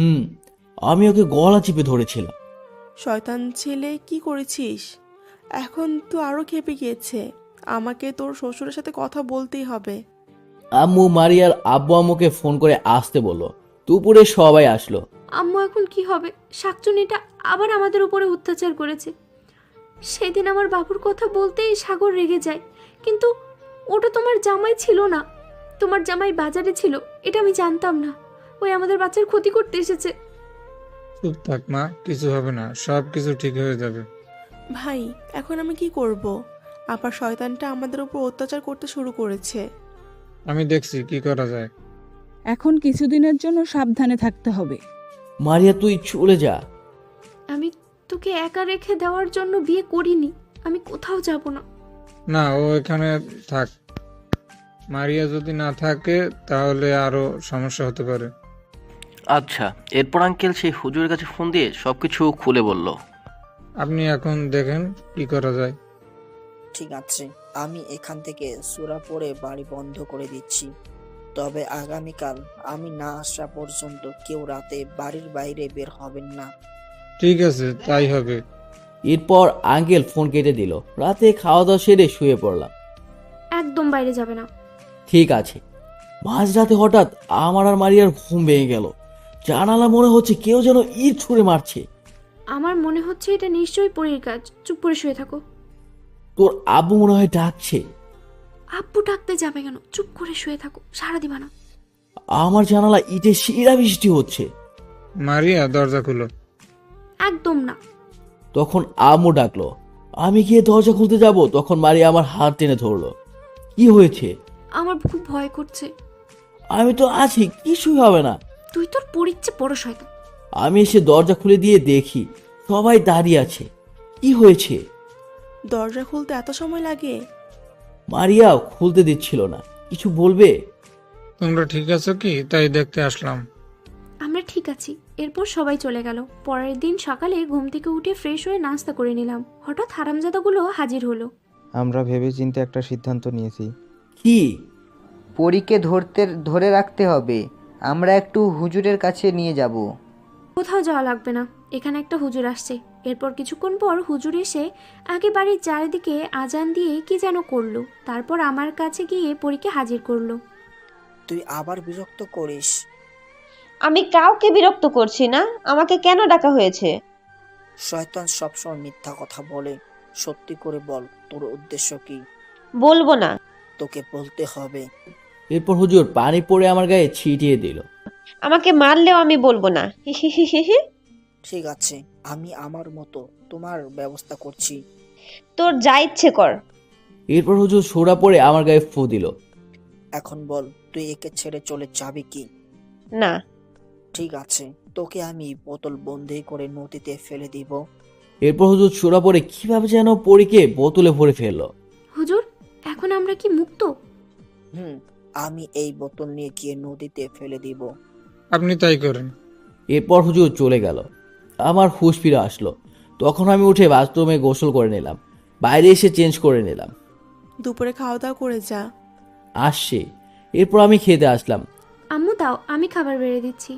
হুম, আমি ওকে গলা চিপে ধরেছিলাম। শয়তান ছেলে, কি করেছিস? এখন তো আরো খেপে গিয়েছে। আমাকে তোর শ্বশুরের সাথে কথা বলতেই হবে। আম্মু মারিয়ার আব্বু আম্মুকে ফোন করে আসতে বলল। দুপুরে সবাই আসলো। আম্মু এখন কি হবে? শাকচুনিটা আবার আমাদের উপরে অত্যাচার করেছে। সেদিন আমার বাবুর কথা বলতেই সাগর রেগে যায়, কিন্তু ওটা তোমার জামাই ছিল না। তোমার জামাই বাজারে ছিল, এটা আমি জানতাম না। ওই আমাদের বাচ্চার ক্ষতি করতে এসেছে। চুপ থাক মা, কিছু হবে না, সব কিছু ঠিক হয়ে যাবে। ভাই, এখন আমি কি করব? আবার শয়তানটা আমাদের উপর অত্যাচার করতে শুরু করেছে। আমি দেখছি কি করা যায়। এখন কিছুদিনের জন্য সাবধানে থাকতে হবে। মারিয়া তুই চলে যা। আমি তোকে একা রেখে দেওয়ার জন্য বিয়ে করিনি। আমি কোথাও যাব না। না, ও এখানে থাক। মারিয়া যদি না থাকে তাহলে আরো সমস্যা হতে পারে। আচ্ছা, এরপর আঙ্কেল সেই হুজুরের কাছে ফোন দিয়ে সবকিছু খুলে বলল। আপনি এখন দেখেন কি করা যায়। ঠিক আছে, আমি এখান থেকে সূরা পড়ে বাড়ি বন্ধ করে দিচ্ছি। তবে আগামীকাল আমি না আসা পর্যন্ত কেউ রাতে বাড়ির বাইরে বের হবেন না। ঠিক আছে, তাই হবে। এরপর আঙ্কেল ফোন কেটে দিল। রাতে খাওয়া দাওয়া সেরে শুয়ে পড়লাম। একদম বাইরে যাবে না। ঠিক আছে। মাঝরাতে হঠাৎ আমার আর মারিয়ার ঘুম ভেঙে গেল। জানালা মনে হচ্ছে কেউ যেন ইট ছুঁড়ে মারছে। আমার মনে হচ্ছে এটা নিশ্চয়ই পরীর কাজ। চুপ করে শুয়ে থাকো। তোর আব্বু মনে হয় ডাকছে। আব্বু ডাকতে যাবে কেন? চুপ করে শুয়ে থাকো, সারা দিবা না। আমার জানালা ইটে শিরা বৃষ্টি হচ্ছে। মারিয়া, দরজা খুলো। একদম না। তখন আম্মু ডাকলো। আমি গিয়ে দরজা খুলতে যাব, তখন মারিয়া আমার হাত টেনে ধরলো। কি হয়েছে? আমার খুব ভয় করছে। আমি তো আছি, কিছুই হবে না। তুই তোর পরিচ্ছে বড় শয়তান। আমি এসে দরজা খুলে দিয়ে দেখি সবাই দাঁড়িয়ে আছে। কি হয়েছে? দরজা খুলতে এত সময় লাগে? মারিয়া খুলতে দিচ্ছিল না। কিছু বলবে? তোমরা ঠিক আছো কি, তাই দেখতে আসলাম। আমরা ঠিক আছি। এরপর সবাই চলে গেল। পরের দিন সকালে ঘুম থেকে উঠে ফ্রেশ হয়ে নাস্তা করে নিলাম। হঠাৎ হারামজাদাগুলো হাজির হলো। আমরা ভেবেচিন্তে একটা সিদ্ধান্ত নিয়েছি। কি? পরীকে ধরে রাখতে হবে। আমরা একটু হুজুরের কাছে নিয়ে যাব। কোথাও যাওয়া লাগবে না, এখানে একটা হুজুর আসছে। এরপর কিছুক্ষণ পর হুজুর এসে আগে বাড়ির চারিদিকে আজান দিয়ে কি যেন করলো। তারপর আমার কাছে গিয়ে পরীকে হাজির করলো। তুই আবার বিরক্ত করিস? আমি কাউকে বিরক্ত করছি না। আমাকে কেন ডাকা হয়েছে? শয়তান সবসময় মিথ্যা কথা বলে। সত্যি করে বল, তোর উদ্দেশ্য কি? বলবো না। তোকে বলতে হবে। এরপর হুজুর পানি পড়ে আমার গায়ে ছিটিয়ে দিল। আমাকে মারলেও আমি বলবো না। ঠিক আছে, আমি আমার মতো তোমার ব্যবস্থা করছি। তোর যা ইচ্ছে কর। এরপর হুজুর সোড়া পড়ে আমার গায়ে ফু দিল। এখন বল, তুই একে ছেড়ে চলে যাবি কি? না। ঠিক আছে, তোকে আমি বোতল বন্দি করে নদীতে ফেলে দিব। এরপর হুজুর সোড়া পড়ে কিভাবে যেন পরীকে বোতলে ভরে ফেললো। হুজুর, এখন আমরা কি মুক্ত? আমি এই বোতল নিয়ে গিয়ে নদীতে ফেলে দিব। আপনি তাই করেন। এরপর হুজুর চলে গেল। আমার হুঁশ ফিরে আসলো। তখন আমি উঠে বাথরুমে গোসল করে নিলাম। বাইরে এসে চেঞ্জ করে নিলাম। দুপুরে খাওয়া দাওয়া করে যা। আসছে। এরপর আমি খেতে আসলাম। আম্মু দাও, আমি খাবার বেড়ে দিচ্ছি।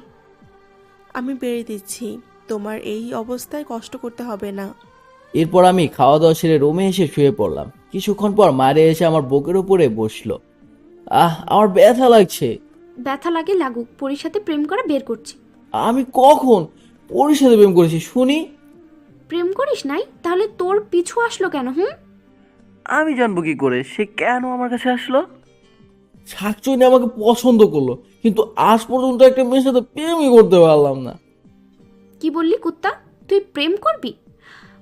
আমি বেড়ে দিচ্ছি, তোমার এই অবস্থায় কষ্ট করতে হবে না। এরপর আমি খাওয়া দাওয়া সেরে রুমে এসে শুয়ে পড়লাম। কিছুক্ষণ পর মারে এসে আমার বুকের উপরে বসলো। আমার ব্যথা লাগছে। ব্যথা লাগে লাগুক, পরীর সাথে প্রেম করা বের করছি। আমি কখন পরীর সাথে প্রেম করেছি শুনি? প্রেম করিস নাই? তাহলে তোর পিছু আসলো কেন? আমি জানবো কি করে সে কেন আমার কাছে আসলো? শাকচুনি আমাকে পছন্দ করলো, কিন্তু আজ পর্যন্ত একটা মেয়ের সাথে প্রেমই করতে পারলাম না। কি বললি কুত্তা? তুই প্রেম করবি?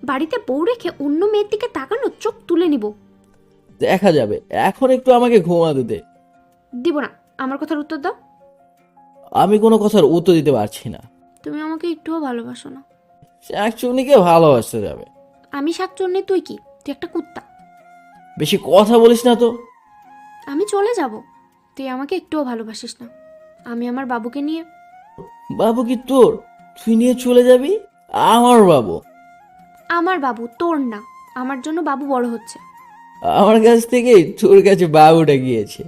বাড়িতে বউ রেখে অন্য মেয়ের দিকে তাকানো, চোখ তুলে নিব। দেখা যাবে, এখন একটু আমাকে ঘুমাতে দে। দিব না। আমার কথার উত্তর দাও। আমি কোনো কথার উত্তর দিতে পারছি না। তুমি আমাকে একটুও ভালোবাসো না। শাকচুনিকে ভালোবাসতে যাবে? আমি শাকচুন্নি, তুই কি? তুই একটা কুত্তা। বেশি কথা বলিস না তো। আমি চলে যাব। তুই আমাকে একটুও ভালোবাসিস না। আমি আমার বাবুকে নিয়ে। বাবু কি তোর? তুই নিয়ে চলে যাবি? আমার বাবু? আমার বাবু, তোর না। আমার জন্য বাবু বড় হচ্ছে। আমার কাছ থেকেই তোর কাছে বাবুটা গিয়েছে।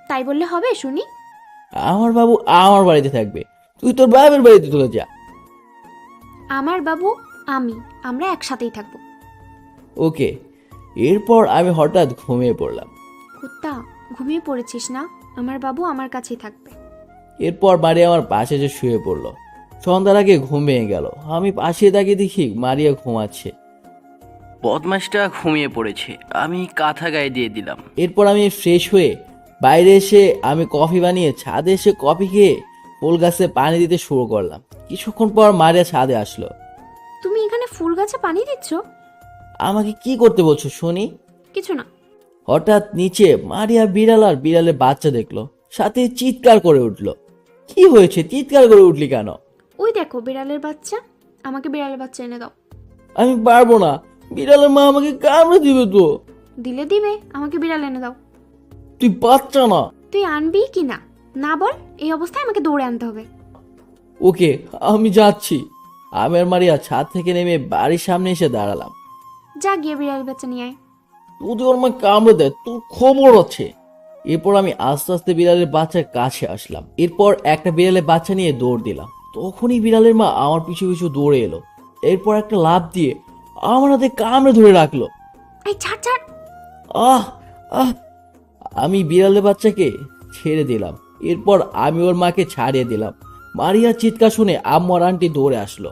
তাই বললে হবে? শুনি। আমার বাবু আমার বাড়িতে থাকবে, তুই তোর বাপের বাড়িতে চলে যা। আমার বাবু আমরা একসাথেই থাকবো। ওকে। এরপর আমি হঠাৎ ঘুমিয়ে পড়লাম। কুত্তা, ঘুমিয়ে পড়েছিস না? আমার বাবু আমার কাছেই থাকবে। এরপর মারিয়া আমার পাশে এসে শুয়ে পড়লো। সন্ধ্যার আগে ঘুম ভেঙে গেল। আমি পাশে তাকিয়ে দেখি মারিয়া ঘুমাচ্ছে। বদমাসটা ঘুমিয়ে পড়েছে, আমি কাঁথা গায়ে দিয়ে দিলাম। এরপর আমি ফ্রেশ হয়ে বাইরে এসে আমি কফি বানিয়ে ছাদে এসে কফি খেয়ে ফুল গাছে পানি দিতে শুরু করলাম। কিছুক্ষণ পর মারিয়া ছাদে আসলো। তুমি এখানে ফুল গাছে পানি দিচ্ছ? আমাকে কি করতে বলছো শুনি? কিছু না। হঠাৎ নিচে মারিয়া বিড়াল আর বিড়ালের বাচ্চা দেখলো, সাথে চিৎকার করে উঠলো। কি হয়েছে, চিৎকার করে উঠলি কেন? ওই দেখো বিড়ালের বাচ্চা। আমাকে বিড়ালের বাচ্চা এনে দাও। আমি পারবো না, বিড়ালের মা আমাকে কামড়ে দিবে তো। দিলে দিবে, আমাকে বিড়াল এনে দাও। তুই বাচ্চা না। তুই আনবি কি না? না বল, এই অবস্থায় আমাকে দৌড়ে আনতে হবে। ওকে, আমি যাচ্ছি। আমি আর মারিয়া ছাদ থেকে নেমে বাড়ির সামনে এসে দাঁড়ালাম। যা গিয়ে বিড়াল বাচ্চা নিয়ে আয়। যদি ওর মা কামড়ে দেয় তোর খবর আছে। এরপর আমি আস্তে আস্তে বিড়ালের বাচ্চার কাছে আসলাম। এরপর একটা বিড়ালের বাচ্চা নিয়ে দৌড় দিলাম। তখনই বিড়ালের মা আমার পিছু পিছু দৌড়ে এলো। এরপর একটা লাফ দিয়ে আমার হাতে কামড়ে ধরে রাখলো। এই ছাড় ছাড়। আহ আহ আমি বিড়ালের বাচ্চাকে ছেড়ে দিলাম। এরপর আমি ওর মাকে ছাড়িয়ে দিলাম। মারিয়ার চিৎকার শুনে আম্মু আর আন্টি দৌড়ে আসলো।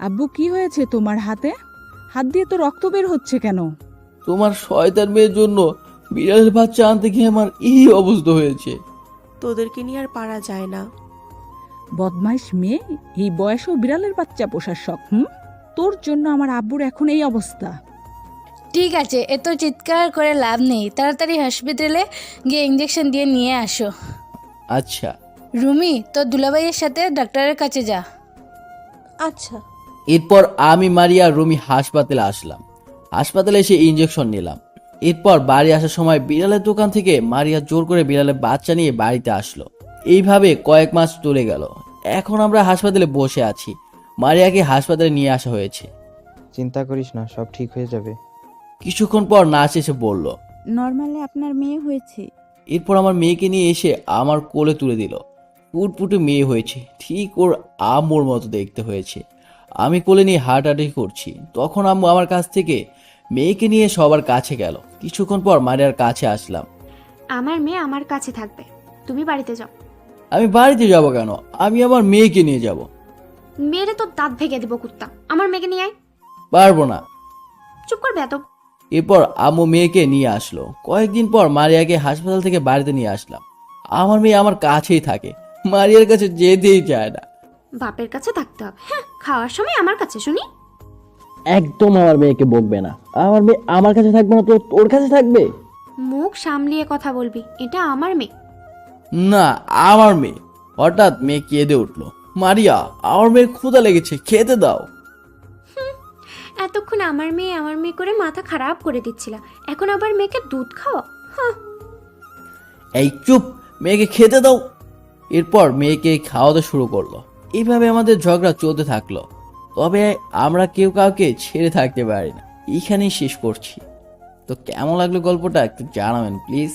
আব্বু, কি হয়েছে তোমার হাতে? হাত দিয়ে তো রক্ত বের হচ্ছে কেন? তোমার শয়তান মেয়ের জন্য বিড়ালের বাচ্চা আনতে গিয়ে আমার এই অবস্থা হয়েছে। তোদেরকে নিয়ে আর পারা যায় না। বদমাইশ মেয়ে, এই বয়সেও বিড়ালের বাচ্চা পোষার শখ। তোর জন্য আমার আব্বুর এখন এই অবস্থা। ঠিক আছে, এত চিৎকার করে লাভ নেই, তাড়াতাড়ি হসপিটালে গিয়ে ইঞ্জেকশন দিয়ে নিয়ে আসো। আচ্ছা। রুমি, তোর দুলাভাইয়ের সাথে ডাক্তারের কাছে যা। আচ্ছা। এরপর আমি মারিয়া রুমি হাসপাতালে আসলাম। হাসপাতালে এসে ইঞ্জেকশন নিলাম। এরপর বাড়ি আসার সময় বিড়ালের দোকান থেকে মারিয়া জোর করে বিড়ালের বাচ্চা নিয়ে বাড়িতে আসলো। এইভাবে কয়েক মাস চলে গেল। এখন আমরা হাসপাতালে বসে আছি। মারিয়াকে হাসপাতালে নিয়ে আসা হয়েছে। চিন্তা করিস না, সব ঠিক হয়ে যাবে। কিছুক্ষণ পর নার্স এসে বলল, নর্মালি আপনার মেয়ে হয়েছে। এরপর আমার মেয়েকে নিয়ে এসে আমার কোলে তুলে দিল। ফুটফুটে মেয়ে হয়েছে, ঠিক ওর আম্মুর মতো দেখতে হয়েছে। আমি কোলে নিয়ে হাঁটাহাঁটি করছি। তখন আম্মু আমার কাছ থেকে মেয়েকে নিয়ে সবার কাছে গেল। কিছুক্ষণ পর মারিয়ার কাছে আসলাম। আমার মেয়ে আমার কাছে থাকবে, তুমি বাড়িতে যাও। আমি বাড়িতে যাব কেন? আমি আমার মেয়েকে নিয়ে যাব। মেয়েরে তো দাঁত ভেঙে দেবো কুত্তা। আমার মেয়েকে নিয়ে আয়। পারবো না। চুপ কর বেয়াদব। এরপর আম্মু মেয়েকে নিয়ে আসলো। কয়েকদিন পর মারিয়াকে হাসপাতাল থেকে বাড়িতে নিয়ে আসলাম। আমার মেয়ে আমার কাছেই থাকে, মারিয়ার কাছে যেতেই চায় না। বাপের কাছে থাকতে হবে? হ্যাঁ, খাওয়ার সময় আমার কাছে শুনি। একদম আমার মেয়েকে বকবে না। আমার মেয়ে আমার কাছে থাকবে না তো তোর কাছে থাকবে? মুখ সামলিয়ে কথা বলবি, এটা আমার মেয়ে। না, আমার মেয়ে। হঠাৎ মেয়ে কেঁদে উঠলো। মারিয়া, আমার মেয়ের ক্ষুধা লেগেছে, খেতে দাও। এতক্ষণ আমার মেয়ে করে মাথা খারাপ করে দিচ্ছিল, এখন আবার মেয়েকে দুধ খাওয়া? এই চুপ, মেয়েকে খেতে দাও। এরপর মেয়েকে খাওয়াতে শুরু করলো। এইভাবে আমাদের ঝগড়া চলতে থাকলো। তবে আমরা কেউ কাউকে ছেড়ে থাকতে পারি না। এইখানেই শেষ করছি। তো কেমন লাগলো গল্পটা একটু জানাবেন প্লিজ।